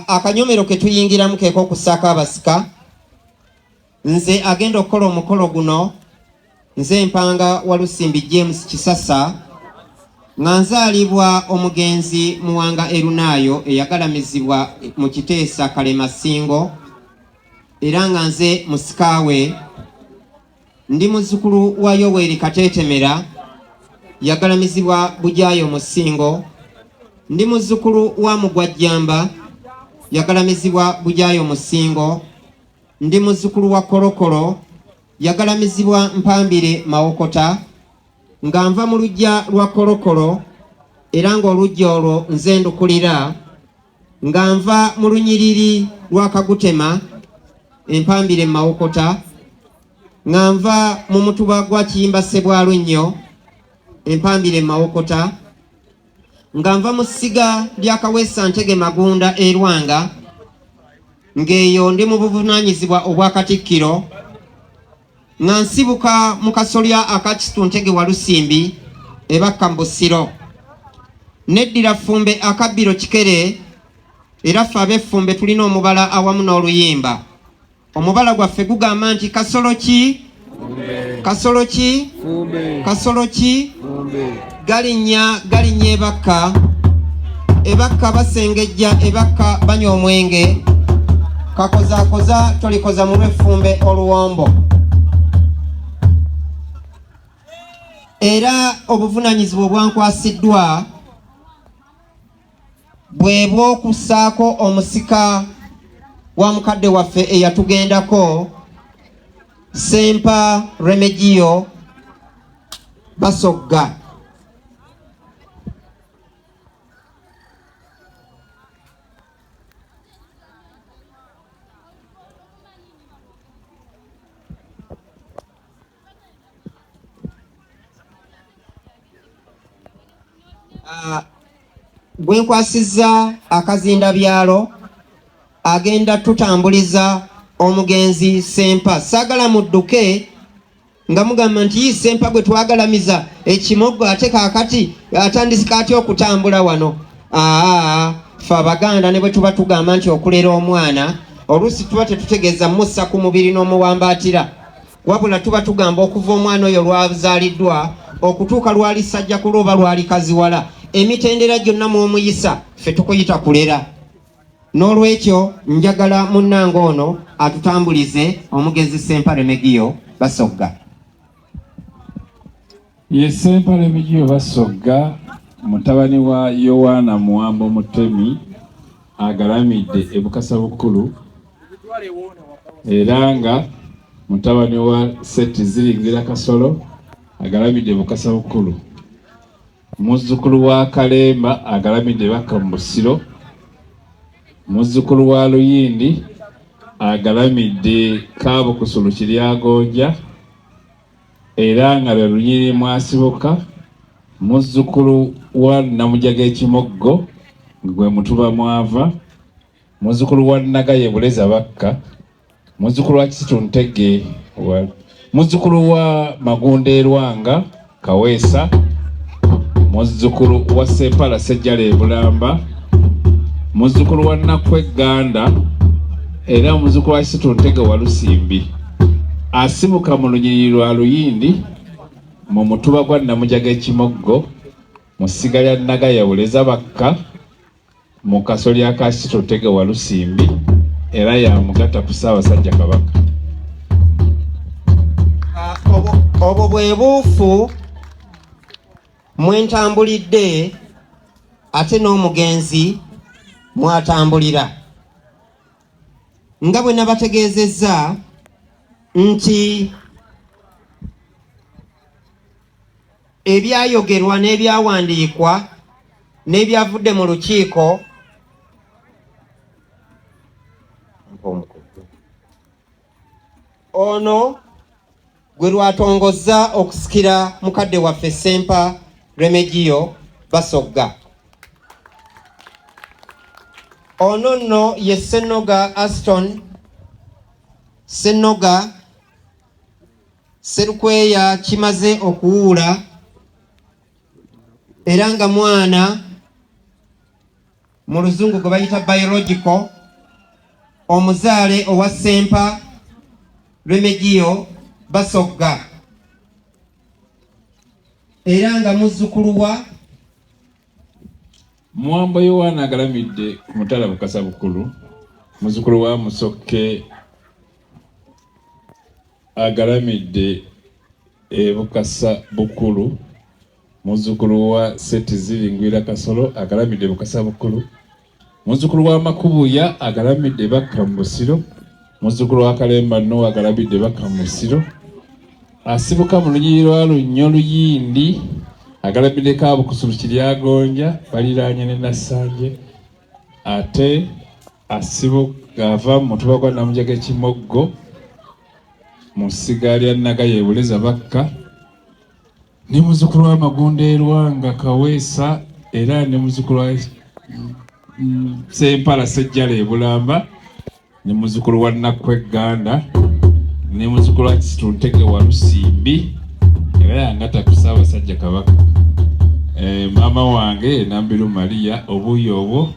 akanyomero ke tuyingiramu keeko okusaako abasika. Nze agenda okukola omukolo guno nze mpanga Walusimbi James Kisasa nga nzaalibwa omugenzi Muwanga Erunaayo eyagalamizibwa mu Kiteesa Kalemasingo era nga nze musikaawe. Ndi muzzukulu wa Yoweri Kateetemera yagalamizibwa Bujaayo Musingo. Ndi muzzukulu wa Mugwajjamba yagalamizibwa Bujaayo Musingo. Ndi muzzukulu wa Kolokolo yagalamizibwa Mpambire Mawokota nga nva mu luggya lwa Kolokolo era ng'oluggya olwo nze ndukulira nga nva mu lunyiriri lwa Kagutema Empambire Mawokota nga nva mu mutuba gwa Kiyimba Ssebwalunnyo Empambire Mawokota nga nva mu ssiga lya Kaweesa Ntege Magunda Erwanga ng'eyo ndi mu buvunaanyizibwa obwa Katikkiro nga nsibuka mu kasolya akakisitu Ntege Walusimbi ebakka mu Busiro neddira Ffumbe akabbiro Kikere era ffe ab'Effumbe tulina omubala awamu n'oluyimba. Omubala gwaffe gugamba nti kasolo ki? Kasolo ki? Kasolo ki? Galinnya ebakka. Ebakka basengejja, ebakka banywa omwenge. Kakozaakoza tolikoza mu lw'Effumbe oluwombo. Era obuvunaanyizibwa obwankwasiddwa bwe bw'okussaako omusika wa mukadde waffe eyatugendako Ssempa Remegio Basogga. Bwe nkwasizza akazinda byalo agenda tutambuliza omugenzi Ssempa. Saagala mudduke nga mugamba nti Ssempa gwe twagalamiza ekimoggo ate kaakati atandisika atya okutambula wano. Ffe Abaganda ne bwe tuba tugamba nti okulera omwana oluusi tuba tetutegeeza mussa ku mubiri n'omuwambaatira, wabula tuba tugamba okuva omwana oyo lwazaaliddwa okutuuka lwali sajja kuloba lwali kaziwala, emitendera gyonna mw'omuyisa ffe tukuyita kulera. N'olwekyo njagala munnange ono atutambulize omugenzi Ssempa Remegio Basogga. Ye Ssempa Remegio Basogga mutabani wa Yowaana Muwambo Mutemi agalamidde e Bukasa Bukulu era nga mutabani wa Seti Ziringira Kasolo agalamidde e Bukasa Bukulu. Muzzukulu wa Kalemba agalamidde bakka mu Busiro. Muzzukulu wa Luyindi agalamidde Kaabukusulu Kiryagonja era nga lwe lunyiri mwasibuka. Muzzukulu wa Namujaga Ekimoggo gwe Mutuba Mwava. Muzzukulu wa Nagaye Buleza Bakka. Muzzukulu wa Kisitu Ntege. Muzzukulu wa Magunda Erwanga Kaweesa. Muzzukulu wa Sempala Sejjala Bulamba. Muzzukulu wa Nakwegganda era muzzukulu wa Kisitu Ntege Walusimbi. Asibuka mu lunyiriri lwa Luyindi mu mutuba gwa Namujaga Ekimoggo mu ssiga lya Nagaye Buleza Bakka mu kasolya ka Kisitu Ntege Walusimbi era yamugatta ku Ssaabasajja Kabaka. Obwo bwe buufu mwentambulidde ate n'omugenzi mwatambulira. Nga bwe nabategeezezza nti ebyayogerwa n'ebyawandiikwa n'ebyavudde mu lukiiko ono gwe lwatongozza okusikira mukadde waffe Ssempa Remegio Basogga. Ono nno ye Ssennoga Aston Ssennoga Serukweya kimaze okuwuula era nga mwana mu luzungu gwe bayita biological, omuzaale owa Ssempa Remigio Basogga era nga muzzukulu wa Mwamba Yohana agalamidde ku Mutala Bukasa Bukulu, muzzukulu wa Musoke agalamidde Bukasa Bukulu, muzzukulu wa Seti Zilingwira Kasolo agalamidde Bukasa Bukulu, muzzukulu wa Makubuya agalamidde Bakka mu Busiro, muzzukulu wa Kalemba Noah agalamidde Bakka mu Busiro, asibuka mu lunyiriri lwa Lunnyo Luyindi agalamidde Kaabukusu Kiryagonja baliraanye ne Nassanje, ate asibuka ava mu Mutuba gwa Namujaga Kimoggo mu ssiga lya Nagaye Buleza Bakka, ne muzzukulu wa Magundeerwanga Kaweesa era ne muzzukulu wa Ssempala Ssejjala Bulamba, ne muzzukulu wa Nakwegganda, ne muzzukulu wa Kisituntege wa Lusimbi era yangata ku Ssaabasajja Kabaka. Maama wange Nambiru Maria obuuyi obwo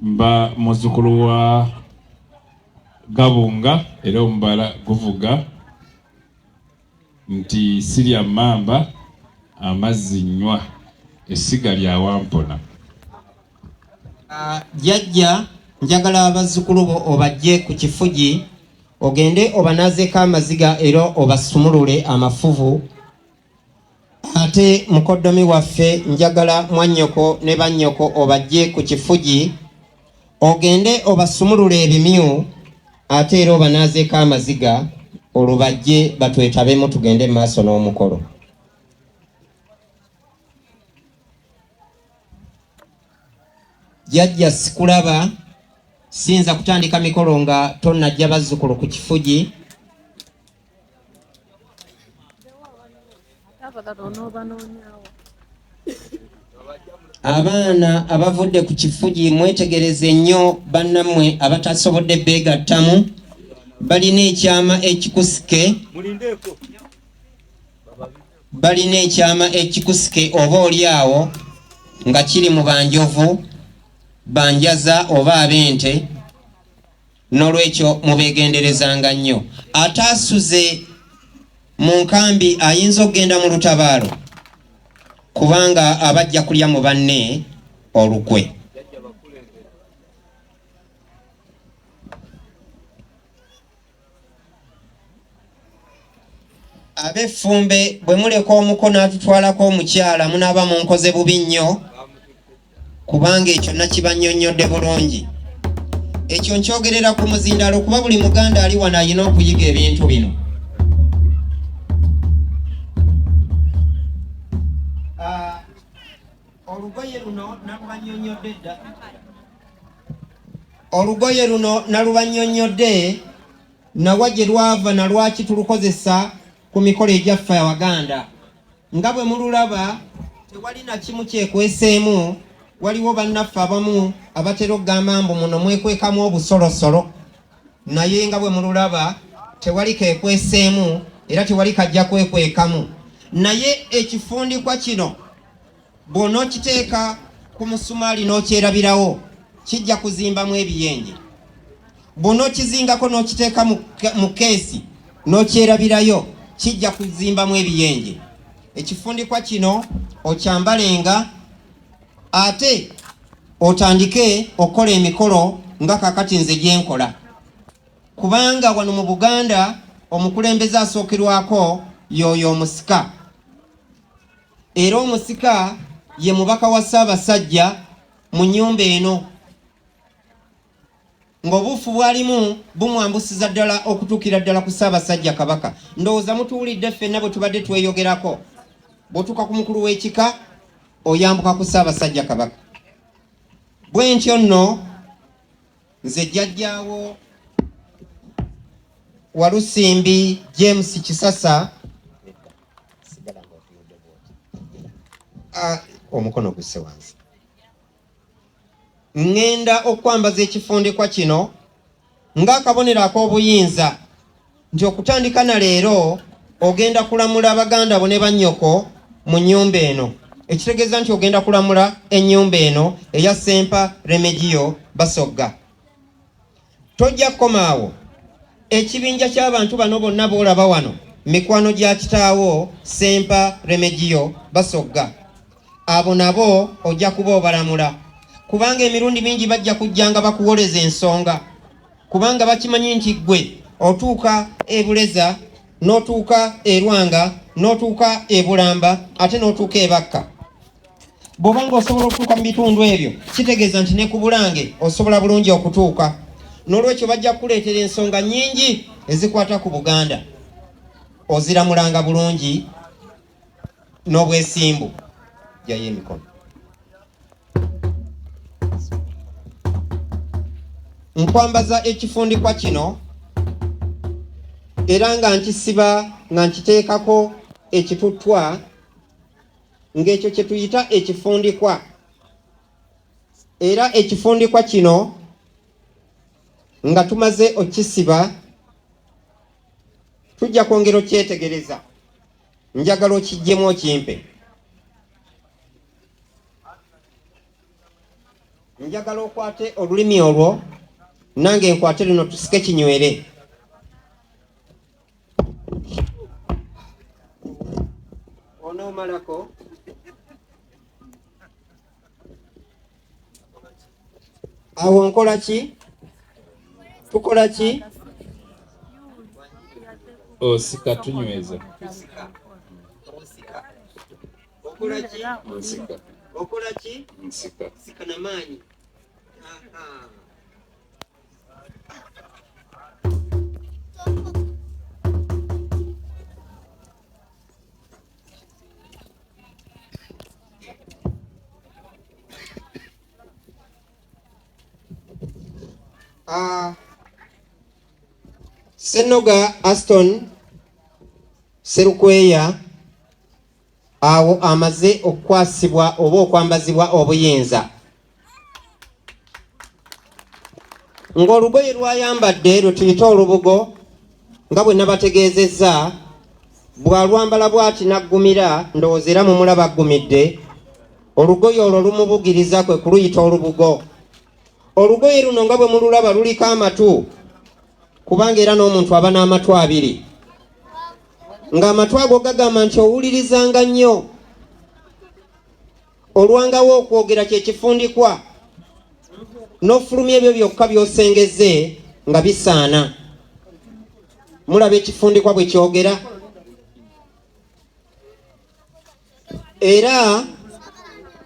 mba muzzukulu wa Gabunga era omubala guvuga nti sirya mamba amazzi nnywa essiga lya Wampona. Jjajja njagala abazzukulu bo obajje ku kifugi ogende obanazeeko amaziga era obasumulule amafuvu, ate mukoddomi waffe njagala mwannyoko ne bannyoko obajje ku kifugi ogende obasumulule ebimyu ate era obanazeeko amaziga olwo bajje batwetabemu tugende mu maaso n'omukolo. Jjajja sikulaba siyinza kutandika mikolo nga tonnajja bazzukulu ku kifugi. Abaana abavudde ku kifugi mwetegereze nnyo bannammwe abatasobodde beegattamu, balina ekyama ekikusike, balina ekyama ekikusike oba oli awo nga kiri mu banjovu, banjaza oba ab'ente, n'olwekyo mubeegenderezanga nnyo. Ataasuze mu nkambi ayinza okgenda mu lutabaalo kubanga abajja kulya mu banne olukwe. Ab'effumbe bwe muleka omuko n'atutwalako omukyala munaaba munkoze bubi nnyo kubanga ekyo nakibannyonnyodde bulungi. Ekyo nkyogerera ku muzindalo kuba buli Muganda ali wano alina okuyiga ebintu bino. Olugoye luno nalubannyonnyodde dda. Olugoye luno nalubannyonnyodde nawa gye lwava na lwaki tulukozesa ku mikolo egyaffe Abaganda. Nga bwe mululaba tewali na kimu kyekweseemu. Waliwo bannaffe abamu abatera okugamba mbu muno mwekwekamu obusolosolo, naye nga bwe mululaba tewali kekweseemu era tewali kajja kwekwekamu. Naye ekifundikwa kino bw'onookiteeka ku musumaali n'okyerabirawo kijja kuzimbamu ebiyenje. Bw'onookizingako n'okiteeka mu keesi n'okyerabirayo kijja kuzimbamu ebiyenje. Ekifundikwa kino okyambalenga ate otandike okukola emikolo nga kakati nze gyenkola, kubanga wano mu Buganda omukulembeze asookerwako y'oyo omusika, era omusika ye mubaka wa Ssaabasajja mu nnyumba eno, ng'obuufu bwalimu bumwambusiza ddala okutuukira ddala ku Ssaabasajja Kabaka. Ndowooza mutuwulidde ffenna bwe tubadde tweyogerako, bw'otuuka ku mukulu w'ekika oyambuka ku Ssaabasajja Kabaka. Bwe ntyo nno nze jjajjaawo Walusimbi James Kisasa omukono gusse wansi. Ngenda okwambaza ekifundikwa kino ng'akabonero ak'obuyinza nti okutandika na leero ogenda kulamula Abaganda bo ne bannyoko mu nnyumba eno. ekitegeeza nti ogenda kulamula ennyumba eno eya Sempa Remegio Basogga. Tojja kukomaawo, ekibinja ky'abantu bano bonna boolaba wano mikwano gya kitaawo Sempa Remegio Basogga. Abo nabo ojja kuba obalamula, kubanga emirundi mingi bajja kujjanga bakuwoleza ensonga, kubanga bakimanyi nti ggwe otuuka e Buleza n'otuuka e Lwanga n'otuuka e Bulamba ate n'otuuka e Bakka. Bw'obanga osobola okutuuka mu bitundu ebyo kitegeeza nti ne ku Bulange osobola bulungi okutuuka. N'olwekyo bajja kukuleetera ensonga nnyingi ezikwata ku Buganda, oziramulanga bulungi n'obwesimbu. Jayo emikono. Nkwambaza ekifundikwa kino era nga nkisiba nga nkiteekako ekituttwa ng'ekyo kye tuyita ekifundikwa. Era ekifundikwa kino nga tumaze okisiba tujja kwongera okyetegereza. Njagala okiggyemu okimpe. Njagala okwate olulimi olwo nange nkwate luno tusike kinywere. Onoomalako awo nkola ki? Tukola ki? Osika tunyweza. Okola ki? Osika. Okola ki? Nsika. Sika na maanyi. Senoga Aston Serukweya awo amaze okwasibwa oba okwambazibwa obuyinza. Ng'olugoye lwayambadde lutuyita olubugo nga bwe nabategeezezza, bw'alwambala bw'ati naggumira ndowooza era mumulaba aggumidde, olugoye olwo lumubugiriza kwe kuluyita olubugo. Olugoye luno nga bwe mululaba luliko amatu, kubanga era n'omuntu aba n'amatu abiri, ng'amatu ago gagamba nti owulirizanga nnyo. Olwangawo okwogera kye kifundikwa, n'ofulumya ebyo byokka by'osengeze nga bisaana. Mulaba ekifundikwa bwe kyogera. Era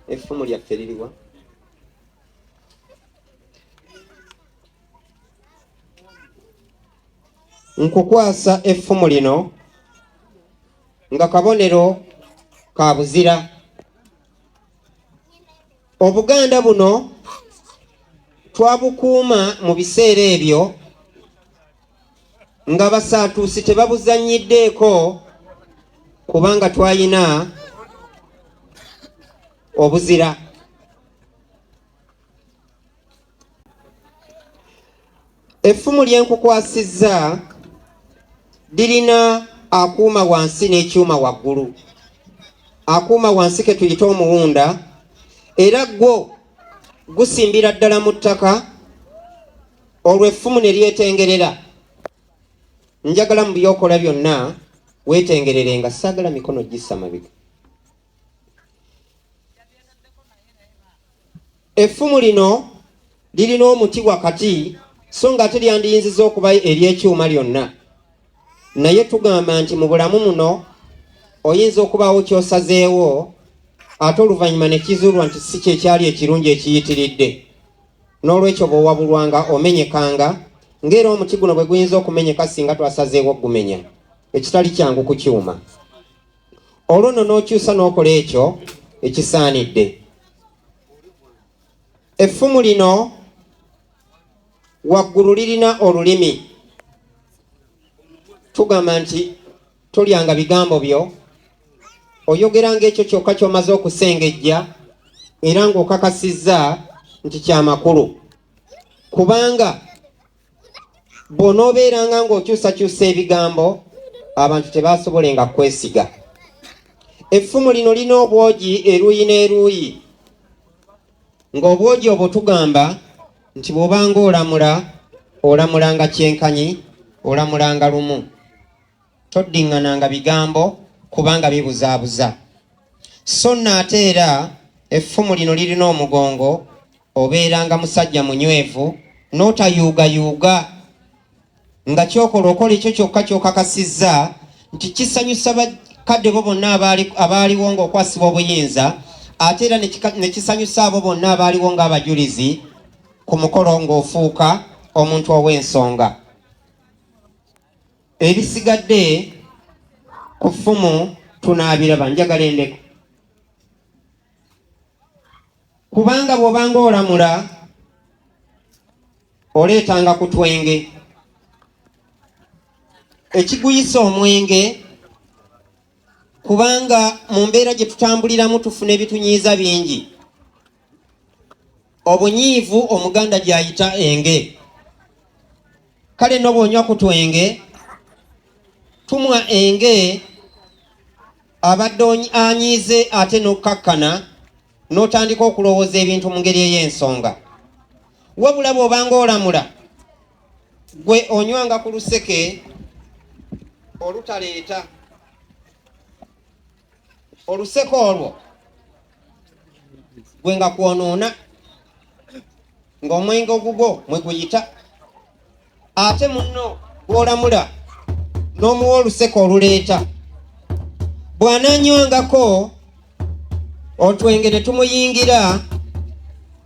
effumu lyaffe liriwa? Nkukwasa effumu lino nga kabonero ka buzira. Obuganda buno twabukuuma mu biseera ebyo nga basaatuusi tebabuzannyiddeeko kubanga twayina obuzira. Effumu lyenkukwasizza lirina akuuma wansi n'ekyuma waggulu. Akuuma wansi ke tuyita omuwunda, era gwo gusimbira ddala mu ttaka, olwo effumu ne lyetengerera. Njagala mu byokola byonna weetengerere nga saagala mikono gissa mabega. Effumu lino lirina omuti wakati, so nga ate lyandiyinziza okuba ery'ekyuma lyonna. Naye tugamba nti mu bulamu muno oyinza okubaawo ky'osazeewo ate oluvannyuma ne kizuulwa nti si kyekyali ekirungi ekiyitiridde. N'olwekyo bw'owabulwanga omenyekanga, ng'era omuti guno bwe guyinza okumenyeka singa twasazeewo gumenya, ekitali kyangu ku kyuma. Olwo nno n'okyusa n'okola ekyo ekisaanidde. Effumu lino waggulu lirina olulimi. Tugamba nti tolyanga bigambo byo, oyogeranga ekyo kyokka ky'omaze okusengejja era ng'okakasizza nti kyamakulu, kubanga bw'onoobeeranga ng'okyusakyusa ebigambo abantu tebaasobolenga kwesiga. effumu lino lina obwogi eruuyi n'eruuyi, ng'obwogi obwo tugamba nti bw'obanga olamulanga kyenkanyi, olamulanga lumu, toddiŋŋananga bigambo kubanga bibuzaabuza. So nno ate era effumu lino lirina omugongo, obeeranga musajja munywevu n'otayuugayuuga, nga kyokola okola ekyo kyokka kyokakasizza nti kisanyusa bakadde bo bonna abaaliwo ng'okwasibwa obuyinza, ate era ne kisanyusa abo bonna abaaliwo ng'abajulizi ku mukolo ng'ofuuka omuntu ow'ensonga. Ebisigadde ku ffumu tunaabiraba, njagala endeko, kubanga bw'obanga olamula oleetanga ku twenge. Ekiguyisa omwenge, kubanga mu mbeera gye tutambuliramu tufuna ebitunyiiza bingi. Obunyiivu Omuganda gy'ayita enge. Kale no bw'onywa ku twenge, tumwa enge abadde anyiize ate n'okkakkana n'otandika okulowooza ebintu mu ngeri ey'ensonga. Wabula bw'obanga olamula, gwe onywanga ku luseke olutaleeta. Oluseke olwo gwe nga kwonoona, ng'omwenge ogugwo mwe guyita. Ate munno bw'olamula n'omuwa oluseke oluleeta, bw'anaanywangako otwenge ne tumuyingira,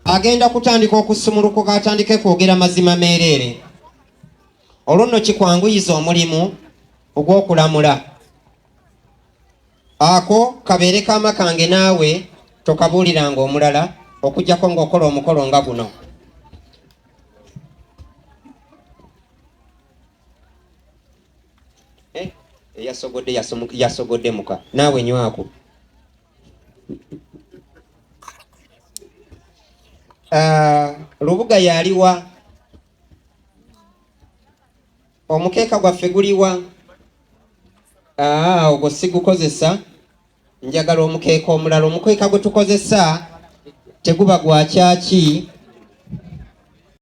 agenda kutandika okusumulukuka, atandike kwogera mazima meereere. Olwo nno kikwanguyiza omulimu ogw'okulamula. Ako kabeere kaama kange naawe tokabuuliranga omulala okuggyako ng'okola omukolo nga guno. Yasogode muka naawe nywako. Lubuga yaliwa, omukeeka gwaffe guliwa? Ogwo sigukozesa, njagala omukeeka omulala. Omukeeka gwe tukozesa teguba gwa kyaki,